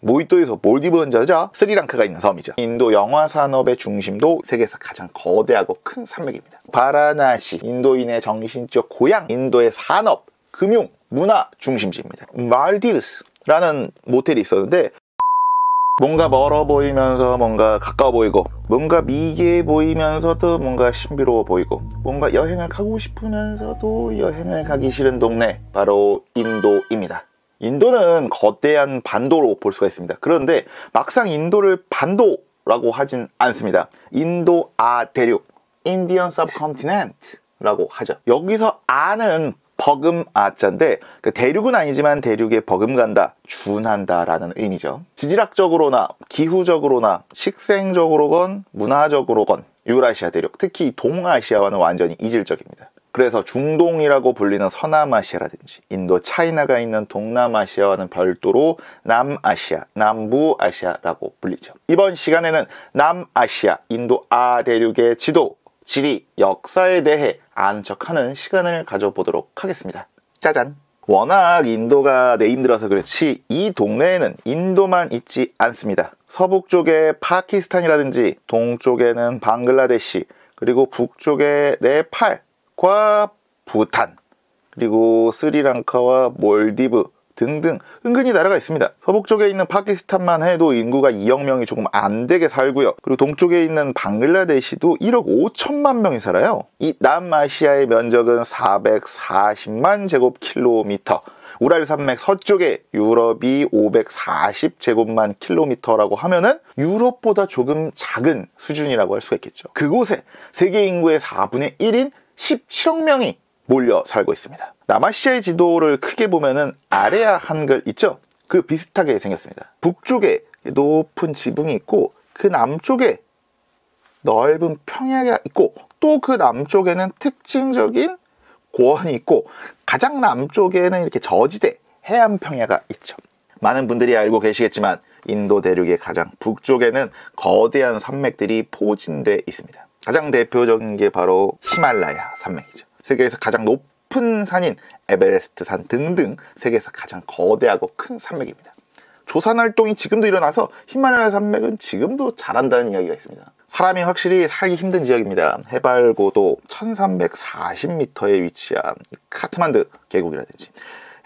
무이또에서 몰디브 언저죠. 스리랑카가 있는 섬이죠. 인도 영화 산업의 중심도 세계에서 가장 거대하고 큰 산맥입니다. 바라나시, 인도인의 정신적 고향, 인도의 산업, 금융, 문화 중심지입니다. 말디브스라는 모텔이 있었는데 뭔가 멀어 보이면서 뭔가 가까워 보이고, 뭔가 미개해 보이면서도 뭔가 신비로워 보이고, 뭔가 여행을 가고 싶으면서도 여행을 가기 싫은 동네, 바로 인도입니다. 인도는 거대한 반도로 볼 수가 있습니다. 그런데 막상 인도를 반도라고 하진 않습니다. 인도 대륙, 인디언 서브컨티넨트라고 하죠. 여기서 아는 버금 아자인데, 대륙은 아니지만 대륙에 버금간다, 준한다라는 의미죠. 지질학적으로나 기후적으로나 식생적으로건 문화적으로건 유라시아 대륙, 특히 동아시아와는 완전히 이질적입니다. 그래서 중동이라고 불리는 서남아시아라든지 인도 차이나가 있는 동남아시아와는 별도로 남아시아, 남부아시아라고 불리죠. 이번 시간에는 남아시아, 인도 대륙의 지도, 지리, 역사에 대해 아는 척하는 시간을 가져보도록 하겠습니다. 짜잔! 워낙 인도가 네임들어서 그렇지 이 동네에는 인도만 있지 않습니다. 서북 쪽에 파키스탄이라든지 동쪽에는 방글라데시, 그리고 북쪽에 네팔과 부탄, 그리고 스리랑카와 몰디브 등등 은근히 나라가 있습니다. 서북 쪽에 있는 파키스탄만 해도 인구가 2억 명이 조금 안 되게 살고요. 그리고 동쪽에 있는 방글라데시도 1억 5천만 명이 살아요. 이 남아시아의 면적은 440만 제곱킬로미터, 우랄산맥 서쪽에 유럽이 540제곱만 킬로미터라고 하면은 유럽보다 조금 작은 수준이라고 할 수가 있겠죠. 그곳에 세계 인구의 4분의 1인 17억 명이 몰려 살고 있습니다. 남아시아의 지도를 크게 보면은 아레아 한글 있죠? 그 비슷하게 생겼습니다. 북쪽에 높은 지붕이 있고, 그 남쪽에 넓은 평야가 있고, 또 그 남쪽에는 특징적인 고원이 있고, 가장 남쪽에는 이렇게 저지대 해안 평야가 있죠. 많은 분들이 알고 계시겠지만 인도 대륙의 가장 북쪽에는 거대한 산맥들이 포진되어 있습니다. 가장 대표적인 게 바로 히말라야 산맥이죠. 세계에서 가장 높은 산인 에베레스트 산 등등 세계에서 가장 거대하고 큰 산맥입니다. 조산 활동이 지금도 일어나서 히말라야 산맥은 지금도 자란다는 이야기가 있습니다. 사람이 확실히 살기 힘든 지역입니다. 해발 고도 1340m에 위치한 카트만드 계곡이라든지,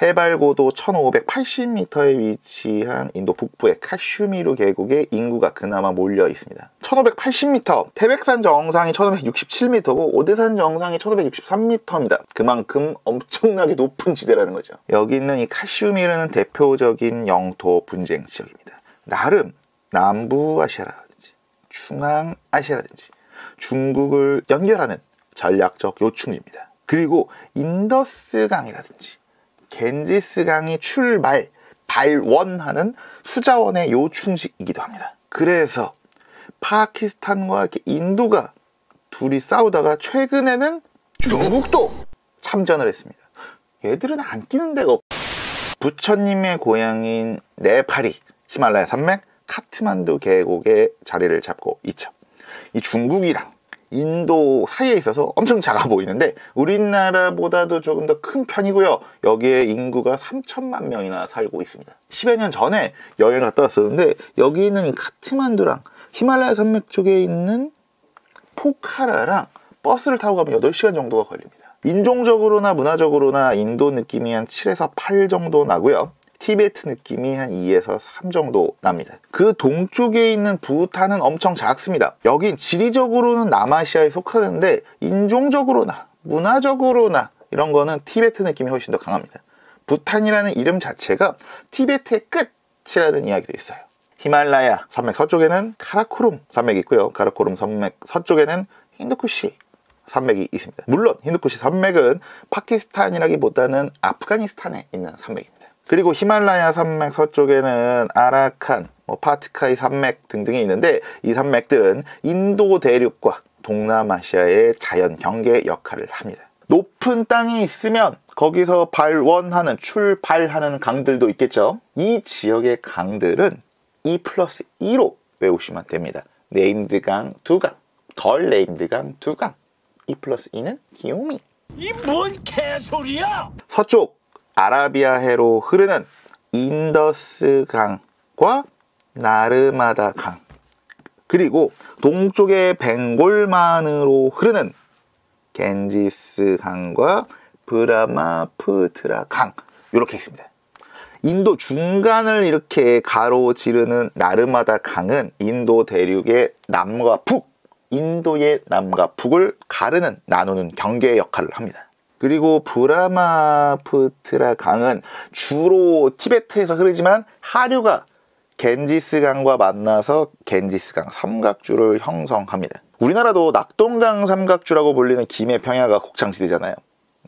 해발 고도 1580m에 위치한 인도 북부의 카슈미르 계곡에 인구가 그나마 몰려 있습니다. 1580m, 태백산 정상이 1567m고 오대산 정상이 1563m입니다. 그만큼 엄청나게 높은 지대라는 거죠. 여기 있는 이 카슈미르는 대표적인 영토 분쟁 지역입니다. 나름 남부아시아라든지 중앙아시아라든지 중국을 연결하는 전략적 요충지입니다. 그리고 인더스강이라든지 겐지스강이 발원하는 수자원의 요충지이기도 합니다. 그래서 파키스탄과 이렇게 인도가 둘이 싸우다가 최근에는 중국도 참전을 했습니다. 얘들은 안 끼는 데가 없. 부처님의 고향인 네팔이 히말라야 산맥 카트만두 계곡에 자리를 잡고 있죠. 이 중국이랑 인도 사이에 있어서 엄청 작아 보이는데 우리나라보다도 조금 더 큰 편이고요. 여기에 인구가 3천만 명이나 살고 있습니다. 10여 년 전에 여행을 갔다 왔었는데 여기 있는 이 카트만두랑 히말라야 산맥 쪽에 있는 포카라랑 버스를 타고 가면 8시간 정도가 걸립니다. 인종적으로나 문화적으로나 인도 느낌이 한 7에서 8 정도 나고요. 티베트 느낌이 한 2에서 3 정도 납니다. 그 동쪽에 있는 부탄은 엄청 작습니다. 여긴 지리적으로는 남아시아에 속하는데 인종적으로나 문화적으로나 이런 거는 티베트 느낌이 훨씬 더 강합니다. 부탄이라는 이름 자체가 티베트의 끝이라는 이야기도 있어요. 히말라야 산맥 서쪽에는 카라코룸 산맥이 있고요. 카라코룸 산맥 서쪽에는 힌두쿠시 산맥이 있습니다. 물론 힌두쿠시 산맥은 파키스탄이라기보다는 아프가니스탄에 있는 산맥입니다. 그리고 히말라야 산맥 서쪽에는 아라칸, 파트카이 산맥 등등이 있는데 이 산맥들은 인도 대륙과 동남아시아의 자연 경계 역할을 합니다. 높은 땅이 있으면 거기서 출발하는 강들도 있겠죠. 이 지역의 강들은 2+2로 외우시면 됩니다. 네임드 강 2강, 덜 네임드 강 2강. 2+2는 기요미. 이 뭔 개소리야! 서쪽 아라비아해로 흐르는 인더스강 지역과 나르마다 강, 그리고 동쪽의 벵골만으로 흐르는 겐지스 강과 브라마푸트라 강, 이렇게 있습니다. 인도 중간을 이렇게 가로지르는 나르마다 강은 인도 대륙의 남과 북, 인도의 남과 북을 가르는, 나누는 경계 역할을 합니다. 그리고 브라마푸트라 강은 주로 티베트에서 흐르지만 하류가 겐지스 강과 만나서 겐지스 강 삼각주를 형성합니다. 우리나라도 낙동강 삼각주라고 불리는 김해평야가 곡창지대잖아요.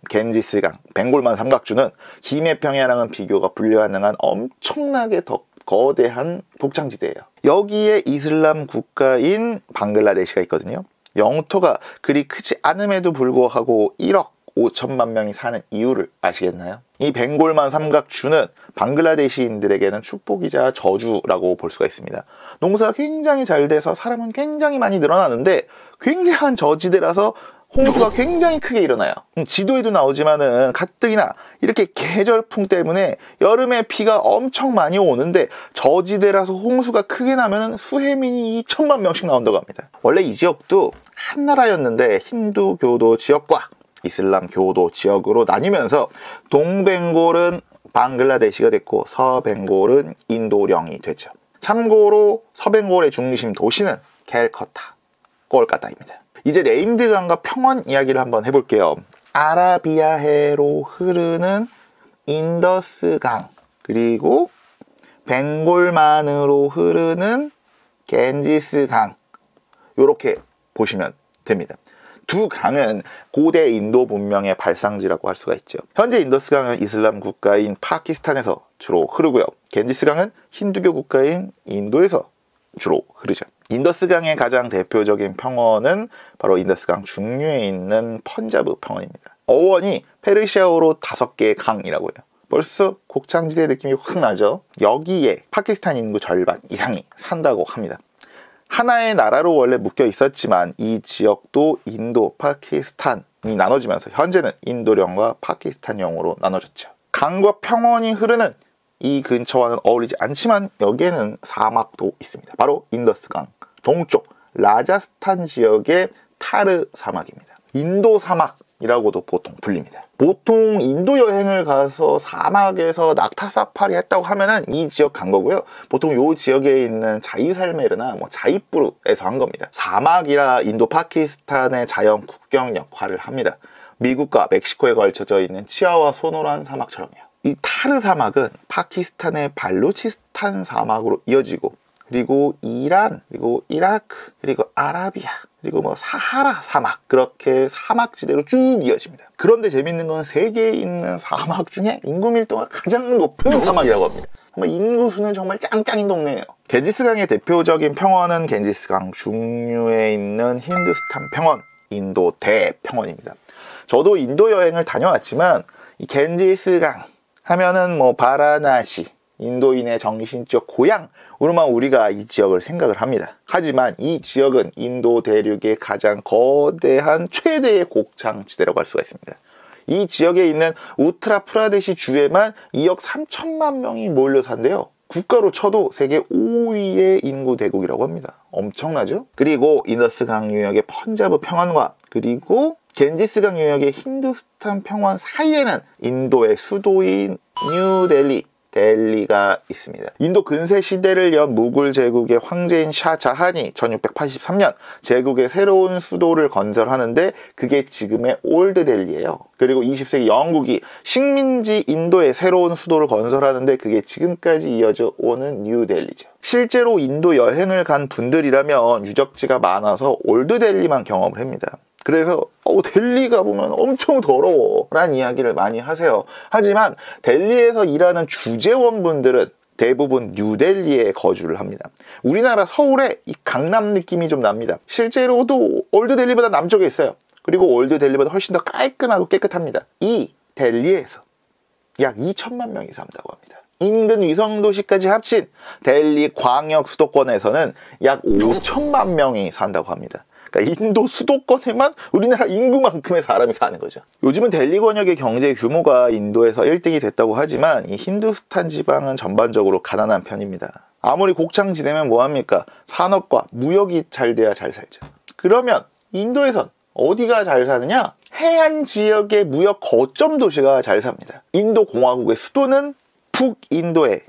겐지스 강, 벵골만 삼각주는 김해평야랑은 비교가 불가능한 엄청나게 더 거대한 곡창지대예요. 여기에 이슬람 국가인 방글라데시가 있거든요. 영토가 그리 크지 않음에도 불구하고 1억 5천만 명이 사는 이유를 아시겠나요? 이 벵골만 삼각주는 방글라데시인들에게는 축복이자 저주라고 볼 수가 있습니다. 농사가 굉장히 잘 돼서 사람은 굉장히 많이 늘어나는데 굉장한 저지대라서 홍수가 굉장히 크게 일어나요. 지도에도 나오지만은 가뜩이나 이렇게 계절풍 때문에 여름에 비가 엄청 많이 오는데 저지대라서 홍수가 크게 나면은 수해민이 2천만 명씩 나온다고 합니다. 원래 이 지역도 한 나라였는데 힌두교도 지역과 이슬람 교도 지역으로 나뉘면서 동벵골은 방글라데시가 됐고 서벵골은 인도령이 됐죠. 참고로 서벵골의 중심 도시는 캘커타, 꼴까타입니다. 이제 네임드 강과 평원 이야기를 한번 해볼게요. 아라비아해로 흐르는 인더스 강, 그리고 벵골만으로 흐르는 겐지스 강, 이렇게 보시면 됩니다. 두 강은 고대 인도 문명의 발상지라고 할 수가 있죠. 현재 인더스 강은 이슬람 국가인 파키스탄에서 주로 흐르고요. 겐지스 강은 힌두교 국가인 인도에서 주로 흐르죠. 인더스 강의 가장 대표적인 평원은 바로 인더스 강 중류에 있는 펀자브 평원입니다. 어원이 페르시아어로 5개의 강이라고 해요. 벌써 곡창지대 느낌이 확 나죠. 여기에 파키스탄 인구 절반 이상이 산다고 합니다. 하나의 나라로 원래 묶여 있었지만 이 지역도 인도, 파키스탄이 나눠지면서 현재는 인도령과 파키스탄령으로 나눠졌죠. 강과 평원이 흐르는 이 근처와는 어울리지 않지만 여기에는 사막도 있습니다. 바로 인더스강 동쪽 라자스탄 지역의 타르 사막입니다. 인도 사막이라고도 보통 불립니다. 보통 인도 여행을 가서 사막에서 낙타 사파리 했다고 하면은 이 지역 간 거고요. 보통 이 지역에 있는 자이살메르나 자이뿌르에서 한 겁니다. 사막이라 인도 파키스탄의 자연 국경 역할을 합니다. 미국과 멕시코에 걸쳐져 있는 치아와 소노란 사막처럼요. 이 타르 사막은 파키스탄의 발루치스탄 사막으로 이어지고, 그리고 이란, 그리고 이라크, 그리고 아라비아, 그리고 사하라 사막, 그렇게 사막지대로 쭉 이어집니다. 그런데 재밌는 건 세계에 있는 사막 중에 인구 밀도가 가장 높은 사막이라고 합니다. 정말 인구수는 정말 짱짱인 동네예요. 겐지스강의 대표적인 평원은 겐지스강 중류에 있는 힌두스탄 평원, 인도 대평원입니다. 저도 인도 여행을 다녀왔지만 이 겐지스강 하면은 바라나시, 인도인의 정신적 고향으로만 우리가 이 지역을 생각을 합니다. 하지만 이 지역은 인도 대륙의 가장 거대한 최대의 곡창지대라고 할 수가 있습니다. 이 지역에 있는 우트라프라데시 주에만 2억 3천만 명이 몰려 산대요. 국가로 쳐도 세계 5위의 인구 대국이라고 합니다. 엄청나죠? 그리고 인더스강 유역의 펀자브 평원과 그리고 겐지스강 유역의 힌두스탄 평원 사이에는 인도의 수도인 뉴델리, 델리가 있습니다. 인도 근세 시대를 연 무굴 제국의 황제인 샤자한이 1683년 제국의 새로운 수도를 건설하는데 그게 지금의 올드 델리예요. 그리고 20세기 영국이 식민지 인도의 새로운 수도를 건설하는데 그게 지금까지 이어져 오는 뉴델리죠. 실제로 인도 여행을 간 분들이라면 유적지가 많아서 올드 델리만 경험을 합니다. 그래서 델리 가보면 엄청 더러워 라는 이야기를 많이 하세요. 하지만 델리에서 일하는 주재원분들은 대부분 뉴델리에 거주를 합니다. 우리나라 서울에 이 강남 느낌이 좀 납니다. 실제로도 올드델리보다 남쪽에 있어요. 그리고 올드델리보다 훨씬 더 깔끔하고 깨끗합니다. 이 델리에서 약 2천만 명이 산다고 합니다. 인근 위성도시까지 합친 델리 광역 수도권에서는 약 5천만 명이 산다고 합니다. 그러니까 인도 수도권에만 우리나라 인구만큼의 사람이 사는 거죠. 요즘은 델리 권역의 경제 규모가 인도에서 1등이 됐다고 하지만 이 힌두스탄 지방은 전반적으로 가난한 편입니다. 아무리 곡창지대면 뭐합니까? 산업과 무역이 잘 돼야 잘 살죠. 그러면 인도에선 어디가 잘 사느냐? 해안 지역의 무역 거점 도시가 잘 삽니다. 인도 공화국의 수도는 북인도의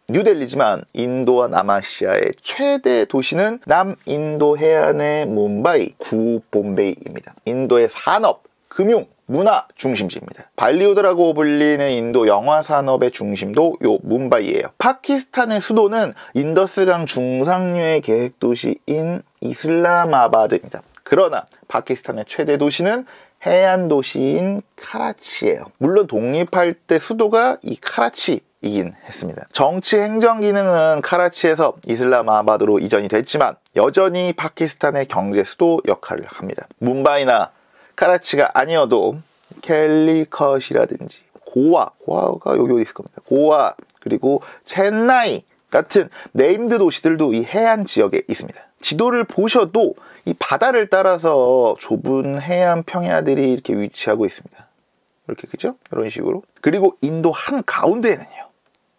뉴델리지만 인도와 남아시아의 최대 도시는 남인도 해안의 뭄바이, 구봄베이입니다. 인도의 산업, 금융, 문화 중심지입니다. 발리우드라고 불리는 인도 영화 산업의 중심도 요 뭄바이예요. 파키스탄의 수도는 인더스강 중상류의 계획 도시인 이슬라마바드입니다. 그러나 파키스탄의 최대 도시는 해안 도시인 카라치예요. 물론 독립할 때 수도가 이 카라치이긴 했습니다. 정치 행정 기능은 카라치에서 이슬라마바드로 이전이 됐지만 여전히 파키스탄의 경제 수도 역할을 합니다. 뭄바이나 카라치가 아니어도 캘리컷이라든지 고아가 여기 어디 있을 겁니다. 고아 그리고 첸나이 같은 네임드 도시들도 이 해안 지역에 있습니다. 지도를 보셔도 이 바다를 따라서 좁은 해안 평야들이 이렇게 위치하고 있습니다. 이렇게 그죠? 이런 식으로. 그리고 인도 한가운데에는요.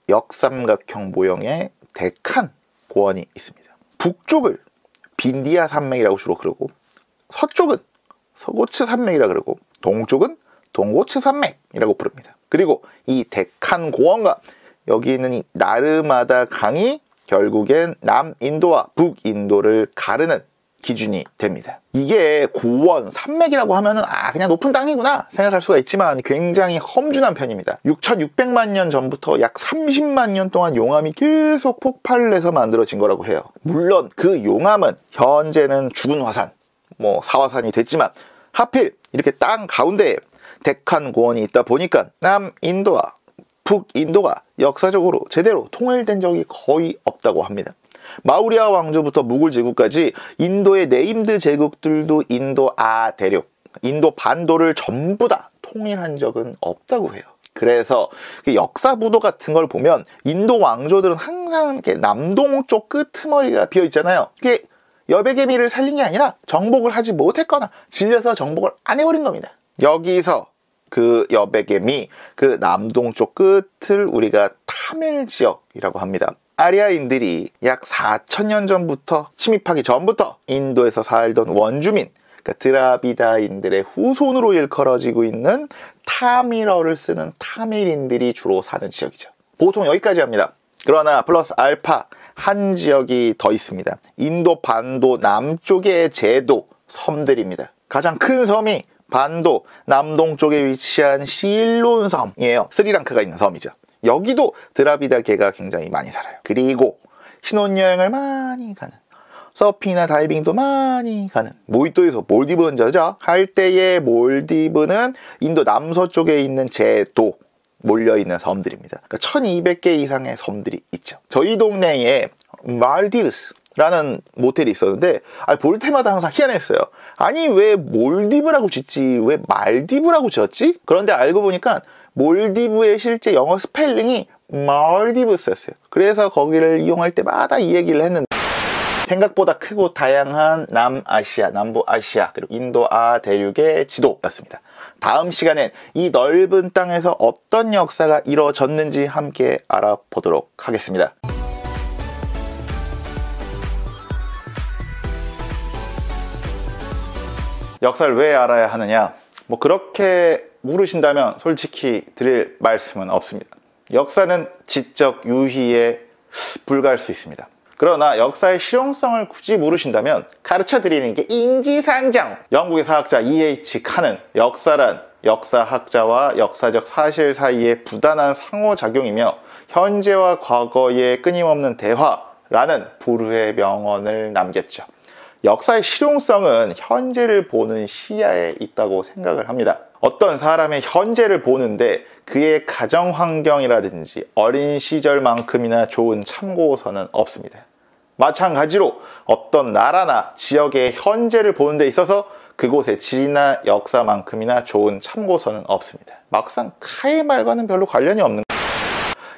역삼각형 모형의 데칸 고원이 있습니다. 북쪽을 빈디아 산맥이라고 주로 그러고 서쪽은 서고츠 산맥이라 그러고 동쪽은 동고츠 산맥이라고 부릅니다. 그리고 이 데칸 고원과 여기 있는 이 나르마다 강이 결국엔 남인도와 북인도를 가르는 기준이 됩니다. 이게 고원, 산맥이라고 하면은 그냥 높은 땅이구나 생각할 수가 있지만 굉장히 험준한 편입니다. 6,600만 년 전부터 약 30만 년 동안 용암이 계속 폭발을 해서 만들어진 거라고 해요. 물론 그 용암은 현재는 죽은 화산, 사화산이 됐지만 하필 이렇게 땅 가운데에 데칸 고원이 있다 보니까 남인도와 북인도가 역사적으로 제대로 통일된 적이 거의 없다고 합니다. 마우리아 왕조부터 무굴 제국까지 인도의 네임드 제국들도 인도 대륙, 인도 반도를 전부 다 통일한 적은 없다고 해요. 그래서 역사 부도 같은 걸 보면 인도 왕조들은 항상 이렇게 남동쪽 끄트머리가 비어 있잖아요. 이게 여백개미를 살린 게 아니라 정복을 하지 못했거나 질려서 정복을 안 해버린 겁니다. 여기서 그 여백개미, 그 남동쪽 끝을 우리가 타밀 지역이라고 합니다. 아리아인들이 약 4,000년 전부터 침입하기 전부터 인도에서 살던 원주민, 그러니까 드라비다인들의 후손으로 일컬어지고 있는 타밀어를 쓰는 타밀인들이 주로 사는 지역이죠. 보통 여기까지 합니다. 그러나 플러스 알파 한 지역이 더 있습니다. 인도 반도 남쪽의 제도 섬들입니다. 가장 큰 섬이 반도 남동쪽에 위치한 실론 섬이에요. 스리랑카가 있는 섬이죠. 여기도 드라비다계가 굉장히 많이 살아요. 그리고 신혼여행을 많이 가는, 서핑이나 다이빙도 많이 가는 모히또에서 몰디브 언저죠. 할 때의 몰디브는 인도 남서쪽에 있는 제도 몰려있는 섬들입니다. 그러니까 1200개 이상의 섬들이 있죠. 저희 동네에 말디브스라는 모텔이 있었는데 볼 때마다 항상 희한했어요. 아니 왜 몰디브라고 짓지 왜 말디브라고 지었지? 그런데 알고 보니까 몰디브의 실제 영어 스펠링이 말디브스였어요. 그래서 거기를 이용할 때마다 이 얘기를 했는데 생각보다 크고 다양한 남아시아, 남부아시아 그리고 인도아 대륙의 지도였습니다. 다음 시간엔 이 넓은 땅에서 어떤 역사가 이루어졌는지 함께 알아보도록 하겠습니다. 역사를 왜 알아야 하느냐? 그렇게 물으신다면 솔직히 드릴 말씀은 없습니다. 역사는 지적 유희에 불과할 수 있습니다. 그러나 역사의 실용성을 굳이 물으신다면 가르쳐 드리는 게 인지상정. 영국의 사학자 E.H. 칸은 역사란 역사학자와 역사적 사실 사이의 부단한 상호작용이며 현재와 과거의 끊임없는 대화라는 불후의 명언을 남겼죠. 역사의 실용성은 현재를 보는 시야에 있다고 생각을 합니다. 어떤 사람의 현재를 보는데 그의 가정 환경이라든지 어린 시절만큼이나 좋은 참고서는 없습니다. 마찬가지로 어떤 나라나 지역의 현재를 보는 데 있어서 그곳의 지리나 역사만큼이나 좋은 참고서는 없습니다. 막상 카의 말과는 별로 관련이 없는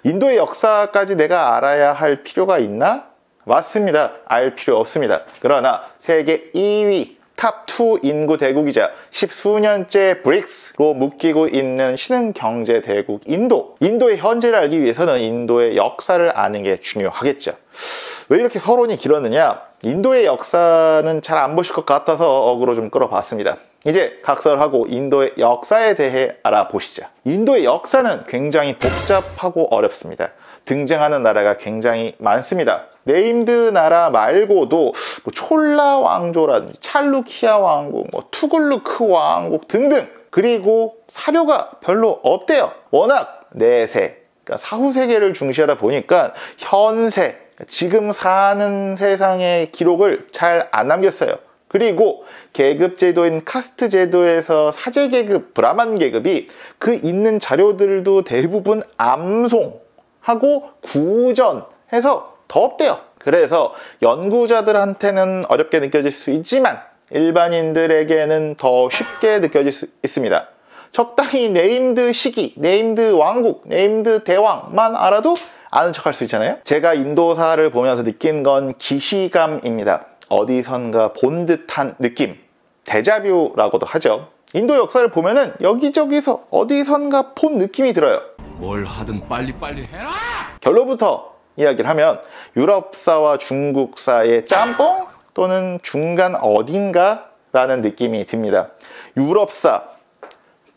인도의 역사까지 내가 알아야 할 필요가 있나? 맞습니다. 알 필요 없습니다. 그러나 세계 2위 탑2 인구 대국이자 10수년째 브릭스로 묶이고 있는 신흥 경제 대국 인도. 인도의 현재를 알기 위해서는 인도의 역사를 아는 게 중요하겠죠. 왜 이렇게 서론이 길었느냐? 인도의 역사는 잘 안 보실 것 같아서 어그로 좀 끌어봤습니다. 이제 각설하고 인도의 역사에 대해 알아보시죠. 인도의 역사는 굉장히 복잡하고 어렵습니다. 등장하는 나라가 굉장히 많습니다. 네임드 나라 말고도 촐라 왕조라든지 찰루키아 왕국, 투글루크 왕국 등등. 그리고 사료가 별로 없대요. 워낙 내세, 그러니까 사후세계를 중시하다 보니까 현세, 지금 사는 세상의 기록을 잘 안 남겼어요. 그리고 계급 제도인 카스트 제도에서 사제 계급, 브라만 계급이 그 있는 자료들도 대부분 암송하고 구전해서 더 없대요. 그래서 연구자들한테는 어렵게 느껴질 수 있지만 일반인들에게는 더 쉽게 느껴질 수 있습니다. 적당히 네임드 시기, 네임드 왕국, 네임드 대왕만 알아도 아는 척할 수 있잖아요. 제가 인도사를 보면서 느낀 건 기시감입니다. 어디선가 본 듯한 느낌, 데자뷰라고도 하죠. 인도 역사를 보면은 여기저기서 어디선가 본 느낌이 들어요. 뭘 하든 빨리빨리 해라! 결론부터 이야기를 하면 유럽사와 중국사의 짬뽕 또는 중간 어딘가라는 느낌이 듭니다. 유럽사,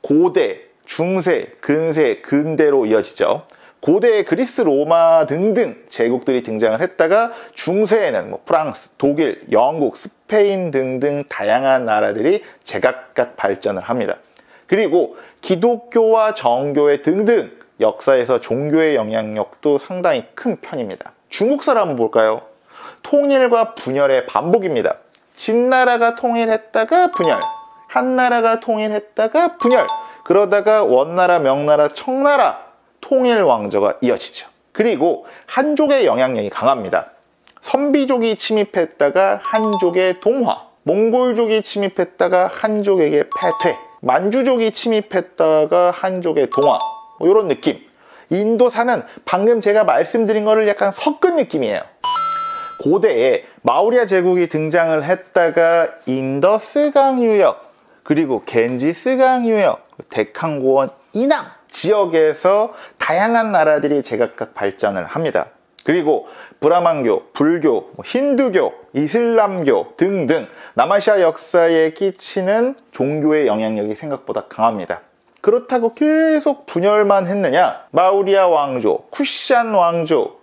고대, 중세, 근세, 근대로 이어지죠. 고대의 그리스, 로마 등등 제국들이 등장을 했다가 중세에는 프랑스, 독일, 영국, 스페인 등등 다양한 나라들이 제각각 발전을 합니다. 그리고 기독교와 정교회 등등 역사에서 종교의 영향력도 상당히 큰 편입니다. 중국사를 한번 볼까요? 통일과 분열의 반복입니다. 진나라가 통일했다가 분열, 한나라가 통일했다가 분열, 그러다가 원나라, 명나라, 청나라 통일 왕조가 이어지죠. 그리고 한족의 영향력이 강합니다. 선비족이 침입했다가 한족의 동화, 몽골족이 침입했다가 한족에게 패퇴, 만주족이 침입했다가 한족의 동화, 이런 느낌. 인도사는 방금 제가 말씀드린 거를 약간 섞은 느낌이에요. 고대에 마우리아 제국이 등장을 했다가 인더스강 유역, 그리고 겐지스강 유역, 데칸고원 이남 지역에서 다양한 나라들이 제각각 발전을 합니다. 그리고 브라만교, 불교, 힌두교, 이슬람교 등등 남아시아 역사에 끼치는 종교의 영향력이 생각보다 강합니다. 그렇다고 계속 분열만 했느냐? 마우리아 왕조, 쿠시안 왕조,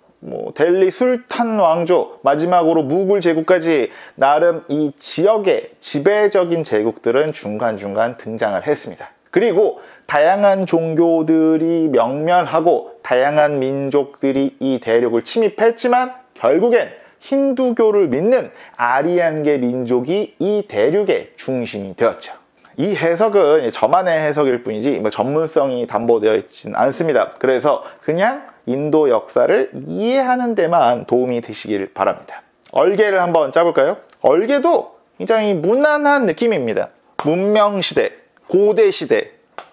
델리 술탄 왕조, 마지막으로 무굴 제국까지 나름 이 지역의 지배적인 제국들은 중간중간 등장을 했습니다. 그리고 다양한 종교들이 명멸하고 다양한 민족들이 이 대륙을 침입했지만 결국엔 힌두교를 믿는 아리안계 민족이 이 대륙의 중심이 되었죠. 이 해석은 저만의 해석일 뿐이지 전문성이 담보되어 있지는 않습니다. 그래서 그냥 인도 역사를 이해하는 데만 도움이 되시길 바랍니다. 얼개를 한번 짜볼까요? 얼개도 굉장히 무난한 느낌입니다. 문명시대, 고대시대,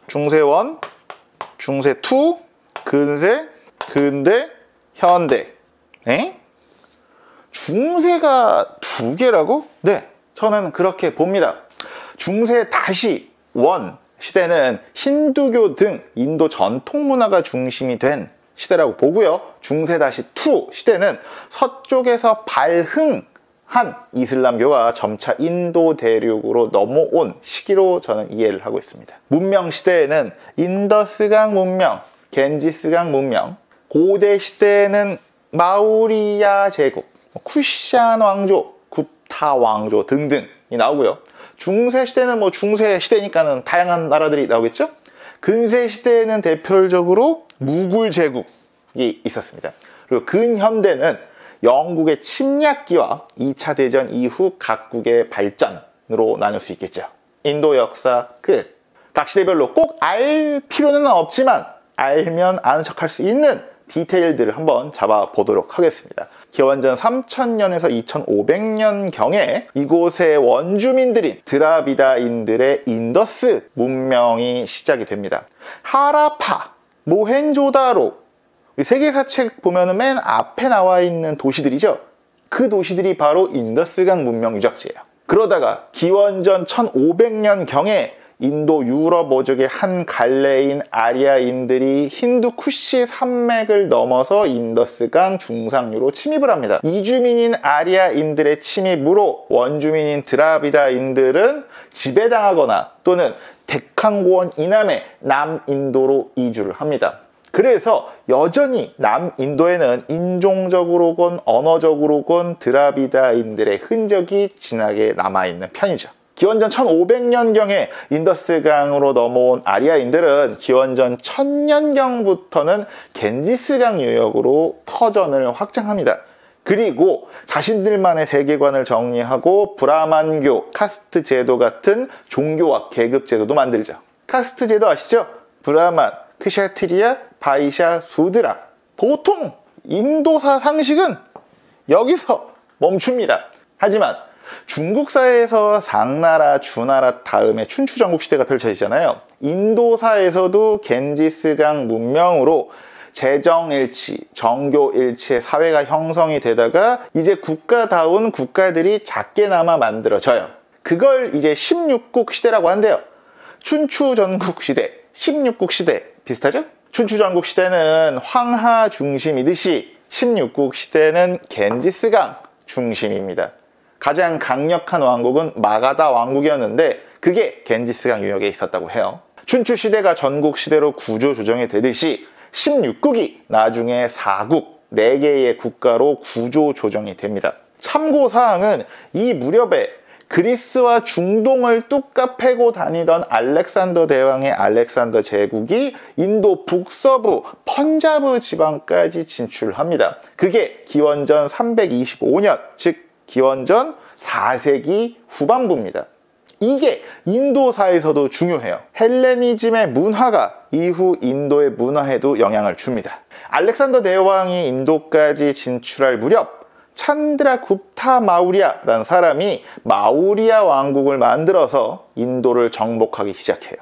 중세원, 중세2, 근세, 근대, 현대. 에? 중세가 두 개라고? 네, 저는 그렇게 봅니다. 중세 다시 원 시대는 힌두교 등 인도 전통 문화가 중심이 된 시대라고 보고요. 중세 다시 투 시대는 서쪽에서 발흥한 이슬람교가 점차 인도 대륙으로 넘어온 시기로 저는 이해를 하고 있습니다. 문명 시대에는 인더스강 문명, 겐지스강 문명, 고대 시대에는 마우리아 제국, 쿠시안 왕조, 굽타 왕조 등등이 나오고요. 중세 시대는 중세 시대니까는 다양한 나라들이 나오겠죠? 근세 시대에는 대표적으로 무굴 제국이 있었습니다. 그리고 근현대는 영국의 침략기와 2차 대전 이후 각국의 발전으로 나눌 수 있겠죠. 인도 역사 끝. 각 시대별로 꼭 알 필요는 없지만 알면 아는 척할 수 있는 디테일들을 한번 잡아보도록 하겠습니다. 기원전 3000년에서 2500년경에 이곳의 원주민들인 드라비다인들의 인더스 문명이 시작이 됩니다. 하라파, 모헨조다로, 세계사책 보면은 맨 앞에 나와 있는 도시들이죠. 그 도시들이 바로 인더스강 문명 유적지예요. 그러다가 기원전 1500년경에 인도 유럽 어족의 한 갈래인 아리아인들이 힌두 쿠시 산맥을 넘어서 인더스강 중상류로 침입을 합니다. 이주민인 아리아인들의 침입으로 원주민인 드라비다인들은 지배당하거나 또는 데칸고원 이남의 남인도로 이주를 합니다. 그래서 여전히 남인도에는 인종적으로건 언어적으로건 드라비다인들의 흔적이 진하게 남아있는 편이죠. 기원전 1500년경에 인더스강으로 넘어온 아리아인들은 기원전 1000년경부터는 겐지스강 유역으로 터전을 확장합니다. 그리고 자신들만의 세계관을 정리하고 브라만교, 카스트 제도 같은 종교와 계급 제도도 만들죠. 카스트 제도 아시죠? 브라만, 크샤트리아, 바이샤, 수드라. 보통 인도사 상식은 여기서 멈춥니다. 하지만 중국사에서 상나라, 주나라 다음에 춘추 전국시대가 펼쳐지잖아요. 인도사에서도 겐지스강 문명으로 재정일치, 정교일치의 사회가 형성이 되다가 이제 국가다운 국가들이 작게나마 만들어져요. 그걸 이제 16국 시대라고 한대요. 춘추 전국시대, 16국 시대 비슷하죠? 춘추 전국시대는 황하 중심이듯이 16국 시대는 겐지스강 중심입니다. 가장 강력한 왕국은 마가다 왕국이었는데 그게 겐지스강 유역에 있었다고 해요. 춘추시대가 전국시대로 구조 조정이 되듯이 16국이 나중에 4국, 4개의 국가로 구조 조정이 됩니다. 참고사항은 이 무렵에 그리스와 중동을 뚝까 패고 다니던 알렉산더 대왕의 알렉산더 제국이 인도 북서부 펀자브 지방까지 진출합니다. 그게 기원전 325년, 즉 기원전 4세기 후반부입니다. 이게 인도사에서도 중요해요. 헬레니즘의 문화가 이후 인도의 문화에도 영향을 줍니다. 알렉산더 대왕이 인도까지 진출할 무렵 찬드라굽타 마우리아라는 사람이 마우리아 왕국을 만들어서 인도를 정복하기 시작해요.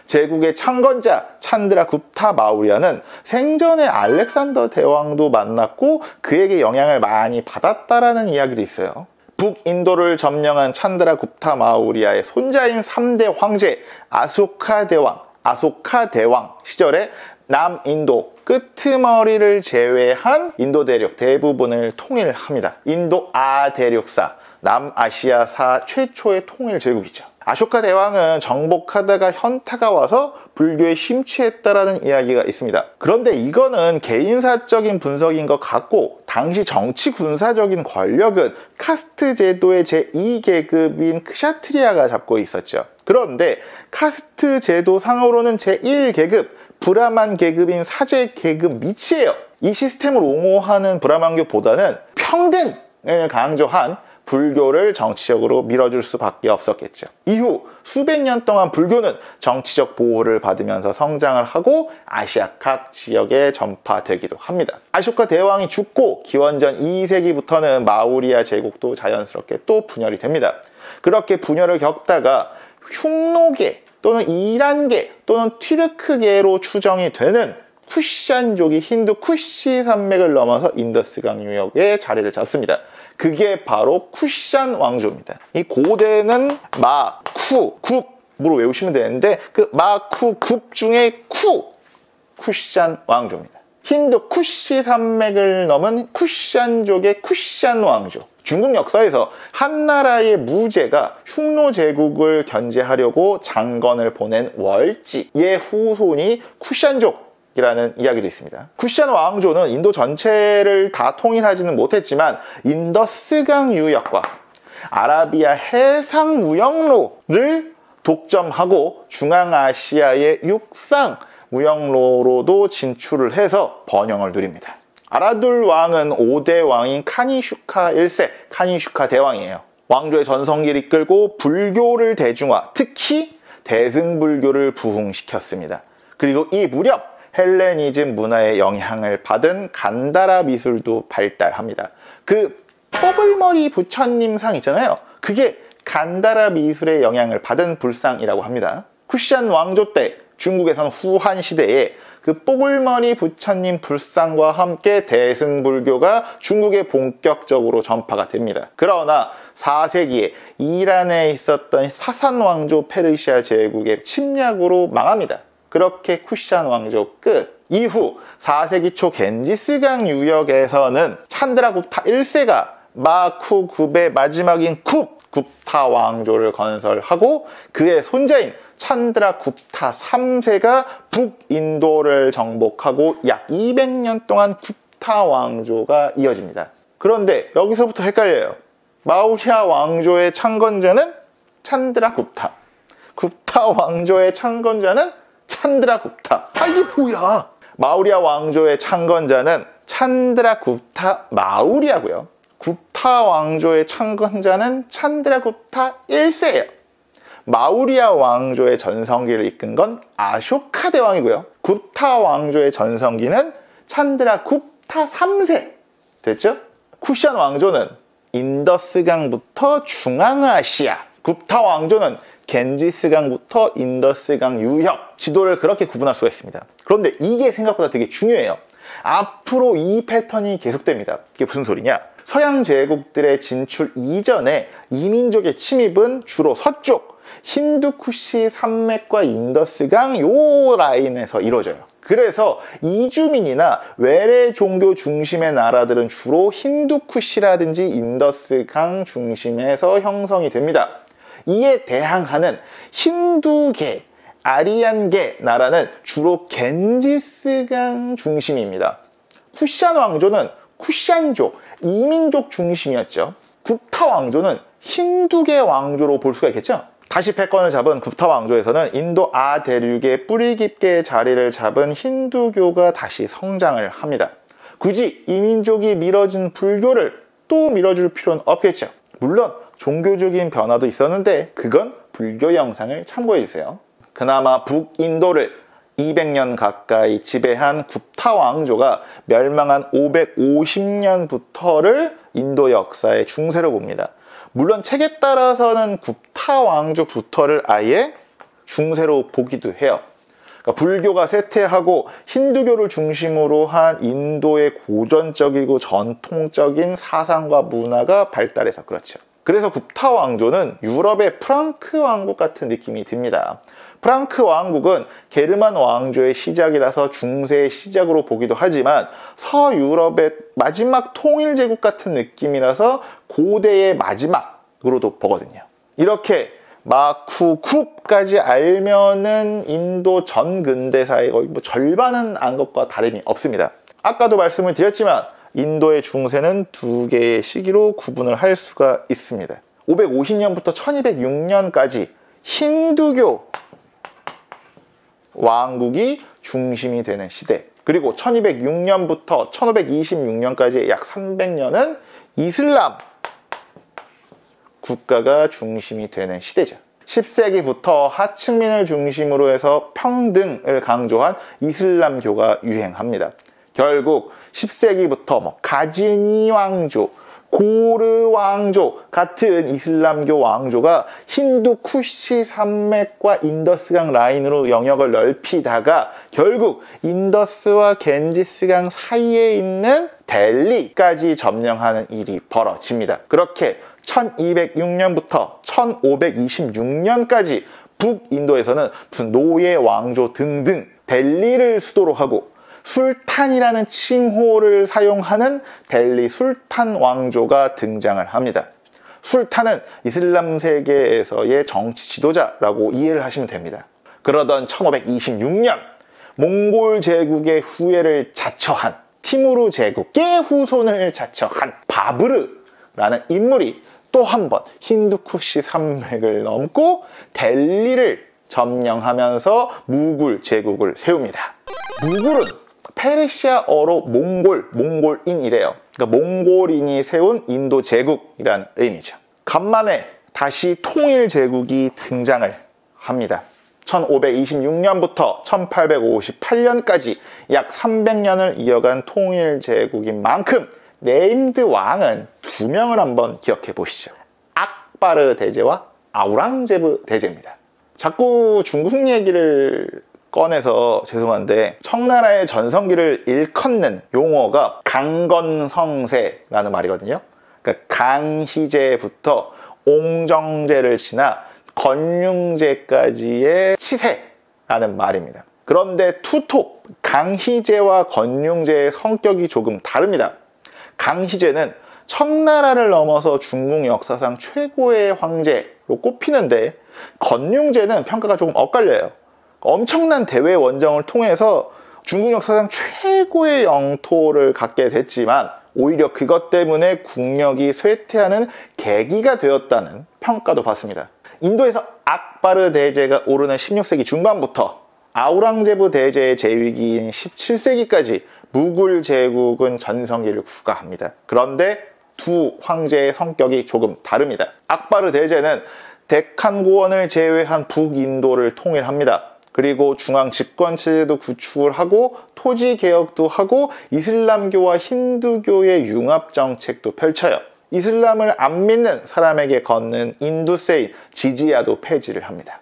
제국의 창건자 찬드라굽타 마우리아는 생전에 알렉산더 대왕도 만났고 그에게 영향을 많이 받았다라는 이야기도 있어요. 북인도를 점령한 찬드라굽타 마우리아의 손자인 3대 황제 아소카 대왕 시절에 남인도 끄트머리를 제외한 인도 대륙 대부분을 통일합니다. 인도 아대륙사, 남아시아사 최초의 통일 제국이죠. 아쇼카 대왕은 정복하다가 현타가 와서 불교에 심취했다라는 이야기가 있습니다. 그런데 이거는 개인사적인 분석인 것 같고 당시 정치 군사적인 권력은 카스트 제도의 제2계급인 크샤트리아가 잡고 있었죠. 그런데 카스트 제도 상으로는 제1계급 브라만 계급인 사제 계급 밑이에요. 이 시스템을 옹호하는 브라만교보다는 평등을 강조한 불교를 정치적으로 밀어줄 수밖에 없었겠죠. 이후 수백 년 동안 불교는 정치적 보호를 받으면서 성장을 하고 아시아 각 지역에 전파되기도 합니다. 아쇼카 대왕이 죽고 기원전 2세기부터는 마우리아 제국도 자연스럽게 또 분열이 됩니다. 그렇게 분열을 겪다가 흉노계 또는 이란계 또는 튀르크계로 추정이 되는 쿠샨족이 힌두 쿠시 산맥을 넘어서 인더스강 유역에 자리를 잡습니다. 그게 바로 쿠샨 왕조입니다. 이 고대는 마쿠, 국으로 외우시면 되는데 그 마쿠, 국 중에 쿠샨 왕조입니다. 힌두 쿠시 산맥을 넘은 쿠샨족의 쿠샨 왕조. 중국 역사에서 한나라의 무제가 흉노 제국을 견제하려고 장건을 보낸 월지의 후손이 쿠샨족 이라는 이야기도 있습니다. 쿠샨 왕조는 인도 전체를 다 통일하지는 못했지만 인더스강 유역과 아라비아 해상 무역로를 독점하고 중앙아시아의 육상 무역로로도 진출을 해서 번영을 누립니다. 아라둘 왕은 5대 왕인 카니슈카 1세, 카니슈카 대왕이에요. 왕조의 전성기를 이끌고 불교를 대중화, 특히 대승불교를 부흥시켰습니다. 그리고 이 무렵 헬레니즘 문화의 영향을 받은 간다라 미술도 발달합니다. 그 뽀글머리 부처님 상 있잖아요. 그게 간다라 미술의 영향을 받은 불상이라고 합니다. 쿠샨 왕조 때 중국에서는 후한 시대에 그 뽀글머리 부처님 불상과 함께 대승불교가 중국에 본격적으로 전파가 됩니다. 그러나 4세기에 이란에 있었던 사산 왕조 페르시아 제국의 침략으로 망합니다. 그렇게 쿠샤는 왕조 끝. 이후 4세기 초 겐지스강 유역에서는 찬드라굽타 1세가 마쿠굽의 마지막인 굽타 왕조를 건설하고 그의 손자인 찬드라굽타 3세가 북인도를 정복하고 약 200년 동안 굽타 왕조가 이어집니다. 그런데 여기서부터 헷갈려요. 마우리아 왕조의 창건자는 찬드라굽타, 굽타 왕조의 창건자는 찬드라굽타. 이게 뭐야? 마우리아 왕조의 창건자는 찬드라굽타 마우리아고요. 굽타 왕조의 창건자는 찬드라굽타 1세예요. 마우리아 왕조의 전성기를 이끈 건 아쇼카 대왕이고요. 굽타 왕조의 전성기는 찬드라굽타 3세. 됐죠? 쿠션 왕조는 인더스강부터 중앙아시아, 굽타 왕조는 겐지스강부터 인더스강 유역, 지도를 그렇게 구분할 수가 있습니다. 그런데 이게 생각보다 되게 중요해요. 앞으로 이 패턴이 계속됩니다. 이게 무슨 소리냐? 서양 제국들의 진출 이전에 이민족의 침입은 주로 서쪽 힌두쿠시 산맥과 인더스강 요 라인에서 이루어져요. 그래서 이주민이나 외래 종교 중심의 나라들은 주로 힌두쿠시라든지 인더스강 중심에서 형성이 됩니다. 이에 대항하는 힌두계, 아리안계 나라는 주로 겐지스강 중심입니다. 쿠샨 왕조는 쿠샨족, 이민족 중심이었죠. 굽타 왕조는 힌두계 왕조로 볼 수가 있겠죠. 다시 패권을 잡은 굽타 왕조에서는 인도 아대륙에 뿌리 깊게 자리를 잡은 힌두교가 다시 성장을 합니다. 굳이 이민족이 밀어준 불교를 또 밀어줄 필요는 없겠죠. 물론 종교적인 변화도 있었는데 그건 불교 영상을 참고해주세요. 그나마 북인도를 200년 가까이 지배한 굽타 왕조가 멸망한 550년부터를 인도 역사의 중세로 봅니다. 물론 책에 따라서는 굽타 왕조부터를 아예 중세로 보기도 해요. 그러니까 불교가 쇠퇴하고 힌두교를 중심으로 한 인도의 고전적이고 전통적인 사상과 문화가 발달해서 그렇죠. 그래서 굽타 왕조는 유럽의 프랑크 왕국 같은 느낌이 듭니다. 프랑크 왕국은 게르만 왕조의 시작이라서 중세의 시작으로 보기도 하지만 서유럽의 마지막 통일제국 같은 느낌이라서 고대의 마지막으로도 보거든요. 이렇게 마쿠굽까지 알면은 인도 전 근대사의 거의 절반은 안 것과 다름이 없습니다. 아까도 말씀을 드렸지만 인도의 중세는 두 개의 시기로 구분을 할 수가 있습니다. 550년부터 1206년까지 힌두교 왕국이 중심이 되는 시대, 그리고 1206년부터 1526년까지 약 300년은 이슬람 국가가 중심이 되는 시대죠. 10세기부터 하층민을 중심으로 해서 평등을 강조한 이슬람교가 유행합니다. 결국 10세기부터 가즈니 왕조, 고르 왕조 같은 이슬람교 왕조가 힌두쿠시 산맥과 인더스강 라인으로 영역을 넓히다가 결국 인더스와 겐지스강 사이에 있는 델리까지 점령하는 일이 벌어집니다. 그렇게 1206년부터 1526년까지 북인도에서는 무슨 노예 왕조 등등 델리를 수도로 하고 술탄이라는 칭호를 사용하는 델리 술탄 왕조가 등장을 합니다. 술탄은 이슬람 세계에서의 정치 지도자라고 이해를 하시면 됩니다. 그러던 1526년 몽골 제국의 후예를 자처한 티무르 제국의 후손을 자처한 바브르라는 인물이 또 한 번 힌두쿠시 산맥을 넘고 델리를 점령하면서 무굴 제국을 세웁니다. 무굴은 페르시아어로 몽골인이래요. 그러니까 몽골인이 세운 인도 제국이라는 의미죠. 간만에 다시 통일 제국이 등장을 합니다. 1526년부터 1858년까지 약 300년을 이어간 통일 제국인 만큼 네임드 왕은 두 명을 한번 기억해 보시죠. 악바르 대제와 아우랑제브 대제입니다. 자꾸 중국 얘기를 꺼내서 죄송한데 청나라의 전성기를 일컫는 용어가 강건성세라는 말이거든요. 그러니까 강희제부터 옹정제를 지나 건륭제까지의 치세라는 말입니다. 그런데 투톱, 강희제와 건륭제의 성격이 조금 다릅니다. 강희제는 청나라를 넘어서 중국 역사상 최고의 황제로 꼽히는데 건륭제는 평가가 조금 엇갈려요. 엄청난 대외 원정을 통해서 중국 역사상 최고의 영토를 갖게 됐지만 오히려 그것 때문에 국력이 쇠퇴하는 계기가 되었다는 평가도 받습니다. 인도에서 악바르 대제가 오르는 16세기 중반부터 아우랑제부 대제의 재위기인 17세기까지 무굴 제국은 전성기를 구가합니다. 그런데 두 황제의 성격이 조금 다릅니다. 악바르 대제는 데칸 고원을 제외한 북인도를 통일합니다. 그리고 중앙 집권 체제도 구축을 하고 토지 개혁도 하고 이슬람교와 힌두교의 융합 정책도 펼쳐요. 이슬람을 안 믿는 사람에게 걷는 인두세인 지지야도 폐지를 합니다.